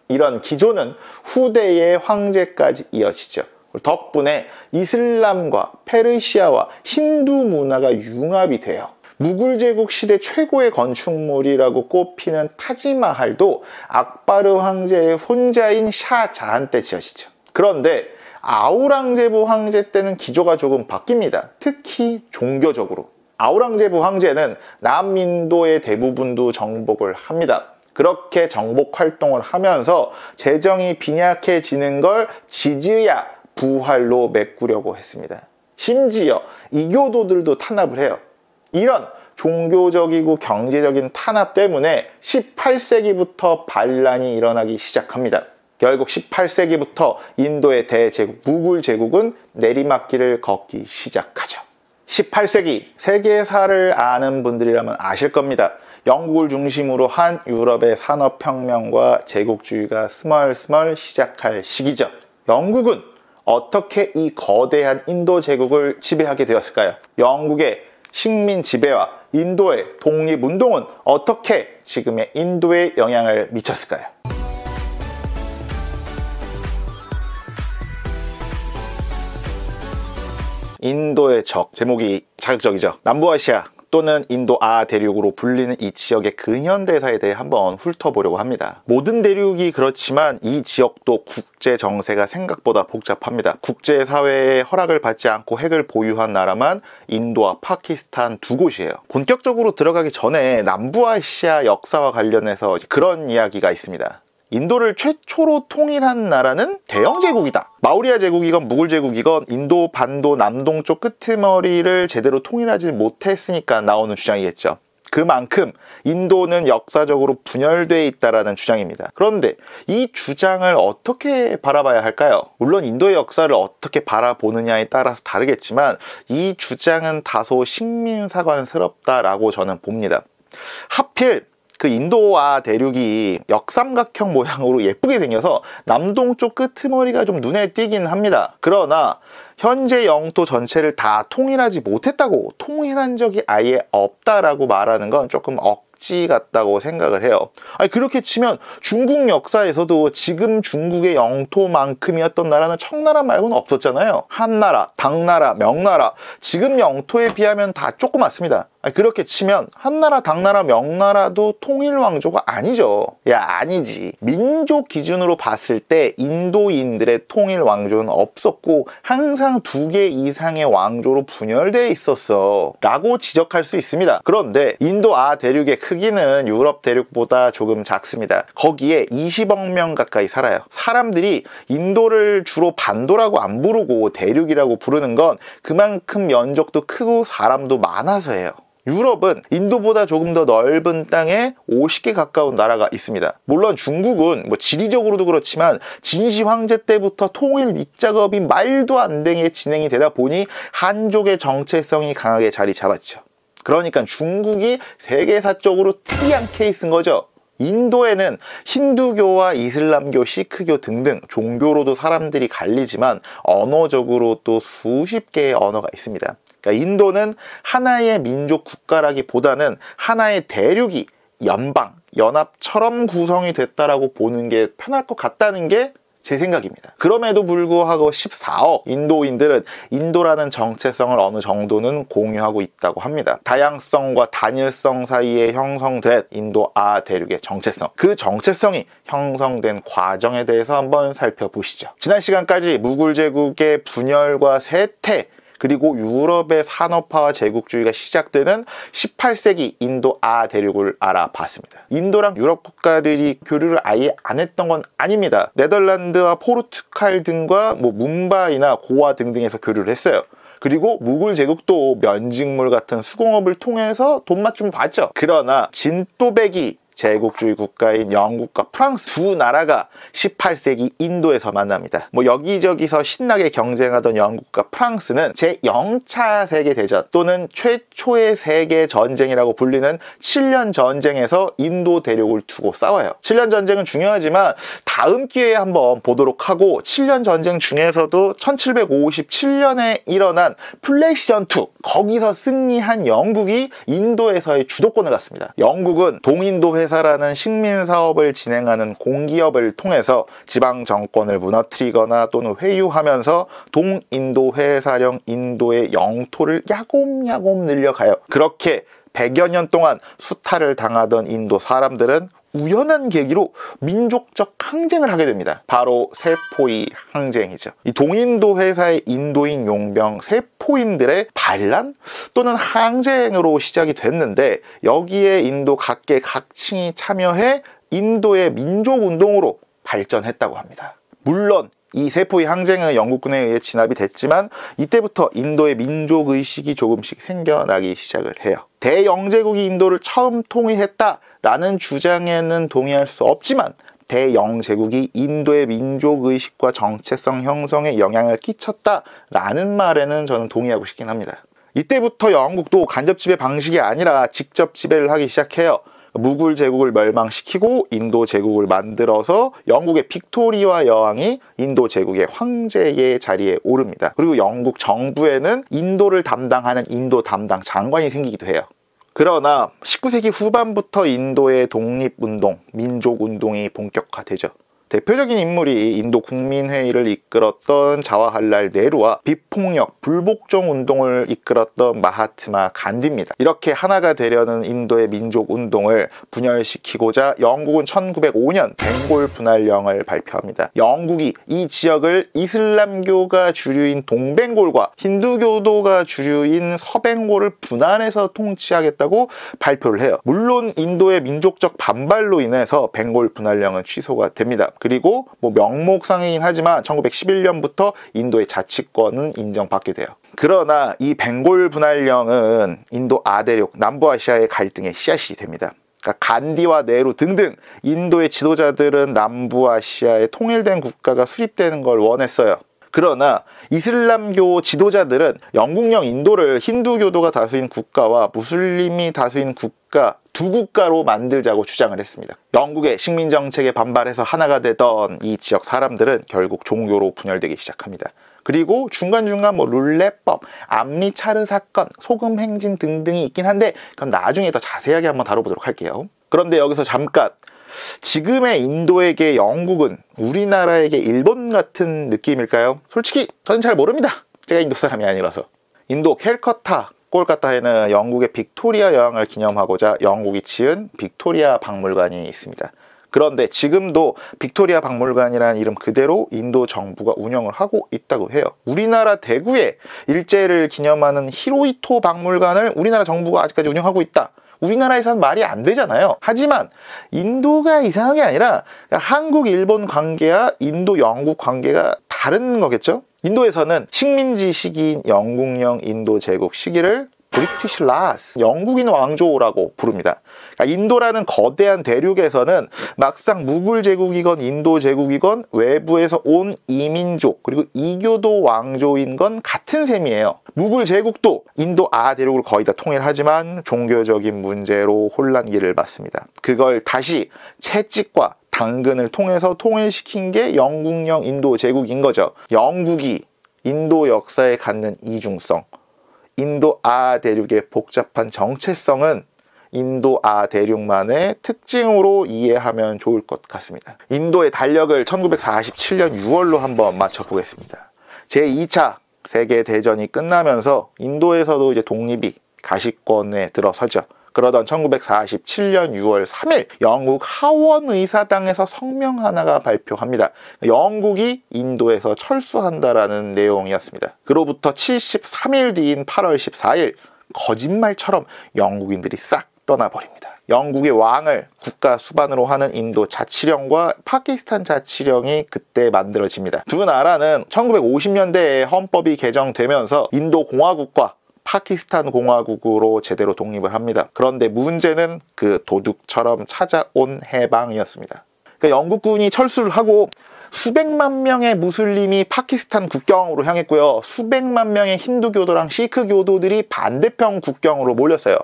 이런 기조는 후대의 황제까지 이어지죠. 덕분에 이슬람과 페르시아와 힌두 문화가 융합이 돼요. 무굴 제국 시대 최고의 건축물이라고 꼽히는 타지마할도 악바르 황제의 혼자인 샤자한 때 지어지죠. 그런데 아우랑제부 황제 때는 기조가 조금 바뀝니다. 특히 종교적으로. 아우랑제부 황제는 남인도의 대부분도 정복을 합니다. 그렇게 정복 활동을 하면서 재정이 빈약해지는 걸 지즈야 부활로 메꾸려고 했습니다. 심지어 이교도들도 탄압을 해요. 이런 종교적이고 경제적인 탄압 때문에 18세기부터 반란이 일어나기 시작합니다. 결국 18세기부터 인도의 대제국 무굴 제국은 내리막길을 걷기 시작하죠. 18세기 세계사를 아는 분들이라면 아실 겁니다. 영국을 중심으로 한 유럽의 산업혁명과 제국주의가 스멀스멀 시작할 시기죠. 영국은 어떻게 이 거대한 인도 제국을 지배하게 되었을까요? 영국의 식민 지배와 인도의 독립운동은 어떻게 지금의 인도에 영향을 미쳤을까요? 인도의 적, 제목이 자극적이죠. 남부아시아 또는 인도아 대륙으로 불리는 이 지역의 근현대사에 대해 한번 훑어보려고 합니다. 모든 대륙이 그렇지만 이 지역도 국제 정세가 생각보다 복잡합니다. 국제사회의 허락을 받지 않고 핵을 보유한 나라만 인도와 파키스탄 두 곳이에요. 본격적으로 들어가기 전에 남부아시아 역사와 관련해서 그런 이야기가 있습니다. 인도를 최초로 통일한 나라는 대영 제국이다. 마우리아 제국이건 무굴 제국이건 인도 반도 남동쪽 끄트머리를 제대로 통일하지 못했으니까 나오는 주장이겠죠. 그만큼 인도는 역사적으로 분열되어 있다는 주장입니다. 그런데 이 주장을 어떻게 바라봐야 할까요? 물론 인도의 역사를 어떻게 바라보느냐에 따라서 다르겠지만 이 주장은 다소 식민사관스럽다라고 저는 봅니다. 하필 그 인도와 대륙이 역삼각형 모양으로 예쁘게 생겨서 남동쪽 끄트머리가 좀 눈에 띄긴 합니다. 그러나 현재 영토 전체를 다 통일하지 못했다고, 통일한 적이 아예 없다라고 말하는 건 조금 억지 같다고 생각을 해요. 아니, 그렇게 치면 중국 역사에서도 지금 중국의 영토만큼이었던 나라는 청나라 말고는 없었잖아요. 한나라, 당나라, 명나라, 지금 영토에 비하면 다 조그맣습니다. 아니, 그렇게 치면 한나라, 당나라, 명나라도 통일왕조가 아니죠. 야, 아니지. 민족 기준으로 봤을 때 인도인들의 통일왕조는 없었고 항상 2개 이상의 왕조로 분열되어 있었어 라고 지적할 수 있습니다. 그런데 인도아 대륙의 크기는 유럽 대륙보다 조금 작습니다. 거기에 20억 명 가까이 살아요. 사람들이 인도를 주로 반도라고 안 부르고 대륙이라고 부르는 건 그만큼 면적도 크고 사람도 많아서예요. 유럽은 인도보다 조금 더 넓은 땅에 50개 가까운 나라가 있습니다. 물론 중국은 지리적으로도 그렇지만 진시 황제 때부터 통일 밑작업이 말도 안 되게 진행이 되다 보니 한족의 정체성이 강하게 자리 잡았죠. 그러니까 중국이 세계사적으로 특이한 케이스인 거죠. 인도에는 힌두교와 이슬람교, 시크교 등등 종교로도 사람들이 갈리지만 언어적으로 또 수십 개의 언어가 있습니다. 그러니까 인도는 하나의 민족 국가라기보다는 하나의 대륙이 연방, 연합처럼 구성이 됐다라고 보는 게 편할 것 같다는 게 제 생각입니다. 그럼에도 불구하고 14억 인도인들은 인도라는 정체성을 어느 정도는 공유하고 있다고 합니다. 다양성과 단일성 사이에 형성된 인도-아 대륙의 정체성, 그 정체성이 형성된 과정에 대해서 한번 살펴보시죠. 지난 시간까지 무굴 제국의 분열과 쇠퇴, 그리고 유럽의 산업화와 제국주의가 시작되는 18세기 인도-아 대륙을 알아봤습니다. 인도랑 유럽 국가들이 교류를 아예 안 했던 건 아닙니다. 네덜란드와 포르투갈 등과 뭄바이나 고아 등등에서 교류를 했어요. 그리고 무굴 제국도 면직물 같은 수공업을 통해서 돈맛 좀 봤죠. 그러나 진또배기 제국주의 국가인 영국과 프랑스 두 나라가 18세기 인도에서 만납니다. 여기저기서 신나게 경쟁하던 영국과 프랑스는 제0차 세계대전 또는 최초의 세계전쟁이라고 불리는 7년 전쟁에서 인도 대륙을 두고 싸워요. 7년 전쟁은 중요하지만 다음 기회에 한번 보도록 하고, 7년 전쟁 중에서도 1757년에 일어난 플래시 전투, 거기서 승리한 영국이 인도에서의 주도권을 갖습니다. 영국은 동인도 회사라는 식민 사업을 진행하는 공기업을 통해서 지방 정권을 무너뜨리거나 또는 회유하면서 동인도 회사령 인도의 영토를 야곱야곱 늘려가요. 그렇게 100여 년 동안 수탈을 당하던 인도 사람들은 우연한 계기로 민족적 항쟁을 하게 됩니다. 바로 세포이 항쟁이죠. 이 동인도 회사의 인도인 용병 세포인들의 반란 또는 항쟁으로 시작이 됐는데, 여기에 인도 각계 각층이 참여해 인도의 민족운동으로 발전했다고 합니다. 물론 이 세포이 항쟁은 영국군에 의해 진압이 됐지만 이때부터 인도의 민족의식이 조금씩 생겨나기 시작을 해요. 대영제국이 인도를 처음 통일했다라는 주장에는 동의할 수 없지만, 대영제국이 인도의 민족의식과 정체성 형성에 영향을 끼쳤다라는 말에는 저는 동의하고 싶긴 합니다. 이때부터 영국도 간접 지배 방식이 아니라 직접 지배를 하기 시작해요. 무굴 제국을 멸망시키고 인도 제국을 만들어서 영국의 빅토리아 여왕이 인도 제국의 황제의 자리에 오릅니다. 그리고 영국 정부에는 인도를 담당하는 인도 담당 장관이 생기기도 해요. 그러나 19세기 후반부터 인도의 독립운동, 민족운동이 본격화되죠. 대표적인 인물이 인도 국민회의를 이끌었던 자와할랄 네루와 비폭력, 불복종 운동을 이끌었던 마하트마 간디입니다. 이렇게 하나가 되려는 인도의 민족운동을 분열시키고자 영국은 1905년 벵골 분할령을 발표합니다. 영국이 이 지역을 이슬람교가 주류인 동벵골과 힌두교도가 주류인 서벵골을 분할해서 통치하겠다고 발표를 해요. 물론 인도의 민족적 반발로 인해서 벵골 분할령은 취소가 됩니다. 그리고 명목상이긴 하지만 1911년부터 인도의 자치권은 인정받게 돼요. 그러나 이 벵골 분할령은 인도 아대륙 남부아시아의 갈등의 씨앗이 됩니다. 그러니까 간디와 네루 등등 인도의 지도자들은 남부아시아의 통일된 국가가 수립되는 걸 원했어요. 그러나 이슬람교 지도자들은 영국령 인도를 힌두교도가 다수인 국가와 무슬림이 다수인 국가, 두 국가로 만들자고 주장을 했습니다. 영국의 식민정책에 반발해서 하나가 되던 이 지역 사람들은 결국 종교로 분열되기 시작합니다. 그리고 중간중간 룰렛법, 암리차르 사건, 소금 행진 등등이 있긴 한데 그건 나중에 더 자세하게 한번 다뤄보도록 할게요. 그런데 여기서 잠깐, 지금의 인도에게 영국은 우리나라에게 일본 같은 느낌일까요? 솔직히 저는 잘 모릅니다. 제가 인도 사람이 아니라서. 인도 캘커타, 콜카타에는 영국의 빅토리아 여왕을 기념하고자 영국이 지은 빅토리아 박물관이 있습니다. 그런데 지금도 빅토리아 박물관이라는 이름 그대로 인도 정부가 운영을 하고 있다고 해요. 우리나라 대구에 일제를 기념하는 히로히토 박물관을 우리나라 정부가 아직까지 운영하고 있다. 우리나라에서는 말이 안 되잖아요. 하지만 인도가 이상한 게 아니라 한국-일본 관계와 인도-영국 관계가 다른 거겠죠? 인도에서는 식민지 시기인 영국령 인도 제국 시기를 브리티시 라스, 영국인 왕조라고 부릅니다. 그러니까 인도라는 거대한 대륙에서는 막상 무굴 제국이건 인도 제국이건 외부에서 온 이민족 그리고 이교도 왕조인 건 같은 셈이에요. 무굴 제국도 인도 아 대륙을 거의 다 통일하지만 종교적인 문제로 혼란기를 맞습니다. 그걸 다시 채찍과 당근을 통해서 통일시킨 게 영국령 인도 제국인 거죠. 영국이 인도 역사에 갖는 이중성, 인도 아 대륙의 복잡한 정체성은 인도아 대륙만의 특징으로 이해하면 좋을 것 같습니다. 인도의 달력을 1947년 6월로 한번 맞춰보겠습니다. 제2차 세계대전이 끝나면서 인도에서도 이제 독립이 가시권에 들어서죠. 그러던 1947년 6월 3일 영국 하원 의사당에서 성명 하나가 발표합니다. 영국이 인도에서 철수한다라는 내용이었습니다. 그로부터 73일 뒤인 8월 14일 거짓말처럼 영국인들이 싹 떠나버립니다. 영국의 왕을 국가 수반으로 하는 인도 자치령과 파키스탄 자치령이 그때 만들어집니다. 두 나라는 1950년대에 헌법이 개정되면서 인도 공화국과 파키스탄 공화국으로 제대로 독립을 합니다. 그런데 문제는 그 도둑처럼 찾아온 해방이었습니다. 그러니까 영국군이 철수를 하고 수백만 명의 무슬림이 파키스탄 국경으로 향했고요. 수백만 명의 힌두교도랑 시크교도들이 반대편 국경으로 몰렸어요.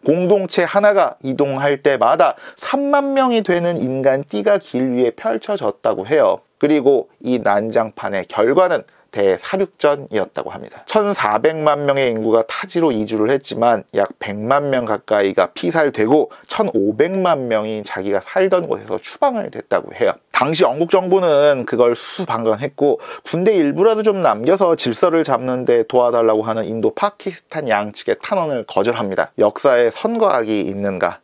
공동체 하나가 이동할 때마다 3만 명이 되는 인간 띠가 길 위에 펼쳐졌다고 해요. 그리고 이 난장판의 결과는 대사륙전이었다고 합니다. 1400만 명의 인구가 타지로 이주를 했지만 약 100만 명 가까이가 피살되고 1500만 명이 자기가 살던 곳에서 추방을 됐다고 해요. 당시 영국 정부는 그걸 수수방관했고 군대 일부라도 좀 남겨서 질서를 잡는 데 도와달라고 하는 인도 파키스탄 양측의 탄원을 거절합니다. 역사에 선거학이 있는가?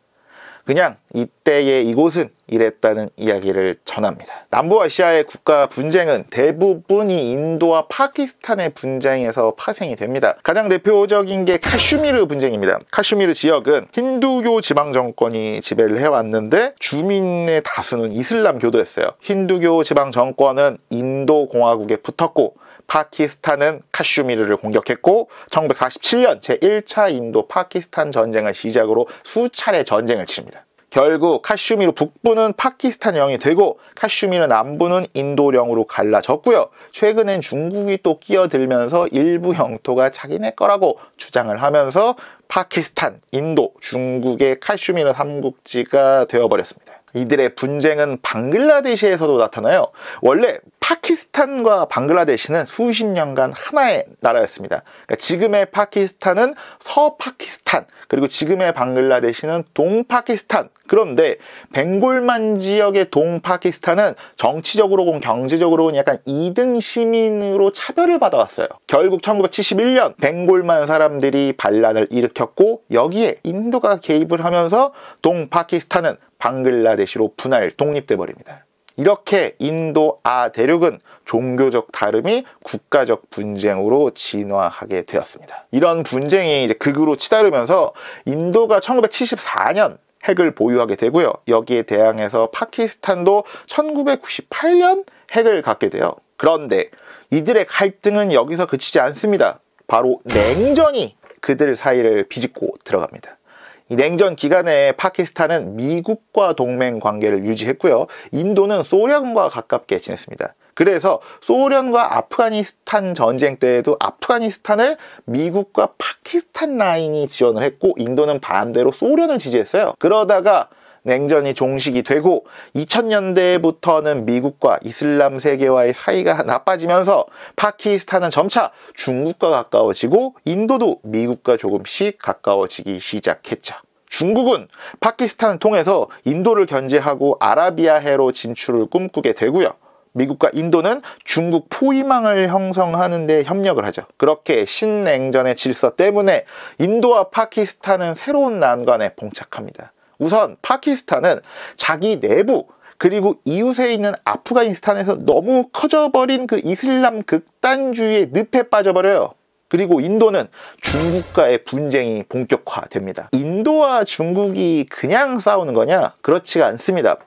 그냥 이때의 이곳은 이랬다는 이야기를 전합니다. 남부아시아의 국가 분쟁은 대부분이 인도와 파키스탄의 분쟁에서 파생이 됩니다. 가장 대표적인 게 카슈미르 분쟁입니다. 카슈미르 지역은 힌두교 지방 정권이 지배를 해왔는데 주민의 다수는 이슬람 교도였어요. 힌두교 지방 정권은 인도 공화국에 붙었고 파키스탄은 카슈미르를 공격했고 1947년 제1차 인도 파키스탄 전쟁을 시작으로 수차례 전쟁을 치릅니다. 결국 카슈미르 북부는 파키스탄령이 되고 카슈미르 남부는 인도령으로 갈라졌고요. 최근엔 중국이 또 끼어들면서 일부 영토가 자기네 거라고 주장을 하면서 파키스탄, 인도, 중국의 카슈미르 삼국지가 되어버렸습니다. 이들의 분쟁은 방글라데시에서도 나타나요. 원래 파키스탄과 방글라데시는 수십 년간 하나의 나라였습니다. 그러니까 지금의 파키스탄은 서파키스탄, 그리고 지금의 방글라데시는 동파키스탄. 그런데 벵골만 지역의 동파키스탄은 정치적으로건 경제적으로건 약간 2등 시민으로 차별을 받아왔어요. 결국 1971년 벵골만 사람들이 반란을 일으켰고 여기에 인도가 개입을 하면서 동파키스탄은 방글라데시로 분할 독립돼 버립니다. 이렇게 인도아 대륙은 종교적 다름이 국가적 분쟁으로 진화하게 되었습니다. 이런 분쟁이 이제 극으로 치달으면서 인도가 1974년 핵을 보유하게 되고요. 여기에 대항해서 파키스탄도 1998년 핵을 갖게 돼요. 그런데 이들의 갈등은 여기서 그치지 않습니다. 바로 냉전이 그들 사이를 비집고 들어갑니다. 이 냉전 기간에 파키스탄은 미국과 동맹 관계를 유지했고요. 인도는 소련과 가깝게 지냈습니다. 그래서 소련과 아프가니스탄 전쟁 때에도 아프가니스탄을 미국과 파키스탄 라인이 지원을 했고 인도는 반대로 소련을 지지했어요. 그러다가 냉전이 종식이 되고 2000년대부터는 미국과 이슬람 세계와의 사이가 나빠지면서 파키스탄은 점차 중국과 가까워지고 인도도 미국과 조금씩 가까워지기 시작했죠. 중국은 파키스탄을 통해서 인도를 견제하고 아라비아해로 진출을 꿈꾸게 되고요. 미국과 인도는 중국 포위망을 형성하는 데 협력을 하죠. 그렇게 신냉전의 질서 때문에 인도와 파키스탄은 새로운 난관에 봉착합니다. 우선 파키스탄은 자기 내부 그리고 이웃에 있는 아프가니스탄에서 너무 커져버린 그 이슬람 극단주의의 늪에 빠져버려요. 그리고 인도는 중국과의 분쟁이 본격화됩니다. 인도와 중국이 그냥 싸우는 거냐? 그렇지가 않습니다.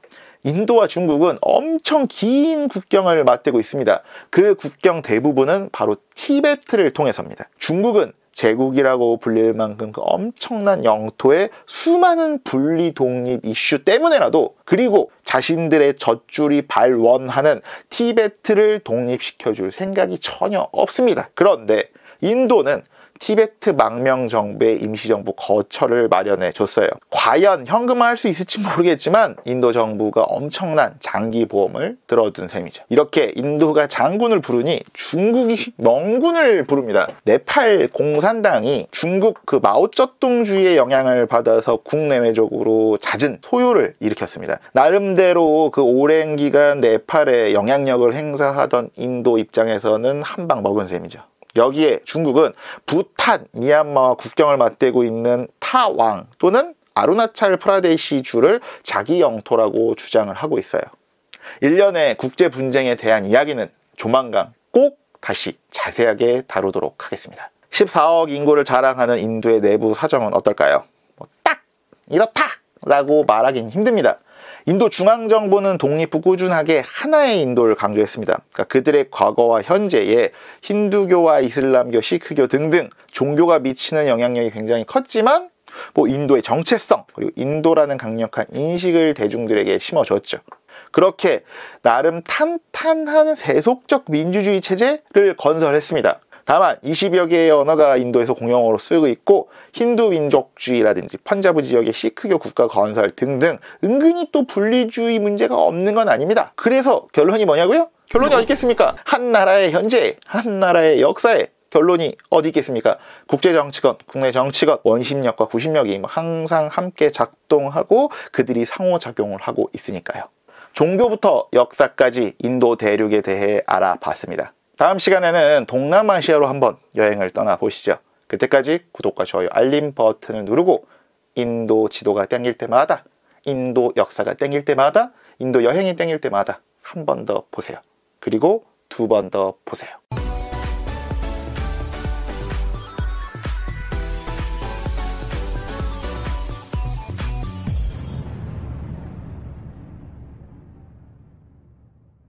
인도와 중국은 엄청 긴 국경을 맞대고 있습니다. 그 국경 대부분은 바로 티베트를 통해서입니다. 중국은 제국이라고 불릴 만큼 그 엄청난 영토의 수많은 분리 독립 이슈 때문에라도 그리고 자신들의 젖줄이 발원하는 티베트를 독립시켜줄 생각이 전혀 없습니다. 그런데 인도는 티베트 망명 정부의 임시정부 거처를 마련해 줬어요. 과연 현금화할 수 있을지 모르겠지만 인도 정부가 엄청난 장기 보험을 들어둔 셈이죠. 이렇게 인도가 장군을 부르니 중국이 멍군을 부릅니다. 네팔 공산당이 중국 그 마오쩌둥주의의 영향을 받아서 국내외적으로 잦은 소요를 일으켰습니다. 나름대로 그 오랜 기간 네팔에 영향력을 행사하던 인도 입장에서는 한 방 먹은 셈이죠. 여기에 중국은 부탄, 미얀마와 국경을 맞대고 있는 타왕 또는 아루나찰 프라데시주를 자기 영토라고 주장을 하고 있어요. 일련의 국제 분쟁에 대한 이야기는 조만간 꼭 다시 자세하게 다루도록 하겠습니다. 14억 인구를 자랑하는 인도의 내부 사정은 어떨까요? 딱 이렇다 라고 말하긴 힘듭니다. 인도 중앙정부는 독립 후 꾸준하게 하나의 인도를 강조했습니다. 그러니까 그들의 과거와 현재에 힌두교와 이슬람교, 시크교 등등 종교가 미치는 영향력이 굉장히 컸지만 인도의 정체성 그리고 인도라는 강력한 인식을 대중들에게 심어줬죠. 그렇게 나름 탄탄한 세속적 민주주의 체제를 건설했습니다. 다만 20여 개의 언어가 인도에서 공용어로 쓰고 있고 힌두 민족주의라든지 펀자브 지역의 시크교 국가 건설 등등 은근히 또 분리주의 문제가 없는 건 아닙니다. 그래서 결론이 뭐냐고요? 결론이 어디 있겠습니까? 한 나라의 현재, 한 나라의 역사에 결론이 어디 있겠습니까? 국제정치건, 국내 정치건, 원심력과 구심력이 항상 함께 작동하고 그들이 상호작용을 하고 있으니까요. 종교부터 역사까지 인도 대륙에 대해 알아봤습니다. 다음 시간에는 동남아시아로 한번 여행을 떠나보시죠. 그때까지 구독과 좋아요, 알림 버튼을 누르고 인도 지도가 땡길 때마다, 인도 역사가 땡길 때마다, 인도 여행이 땡길 때마다 한 번 더 보세요. 그리고 두 번 더 보세요.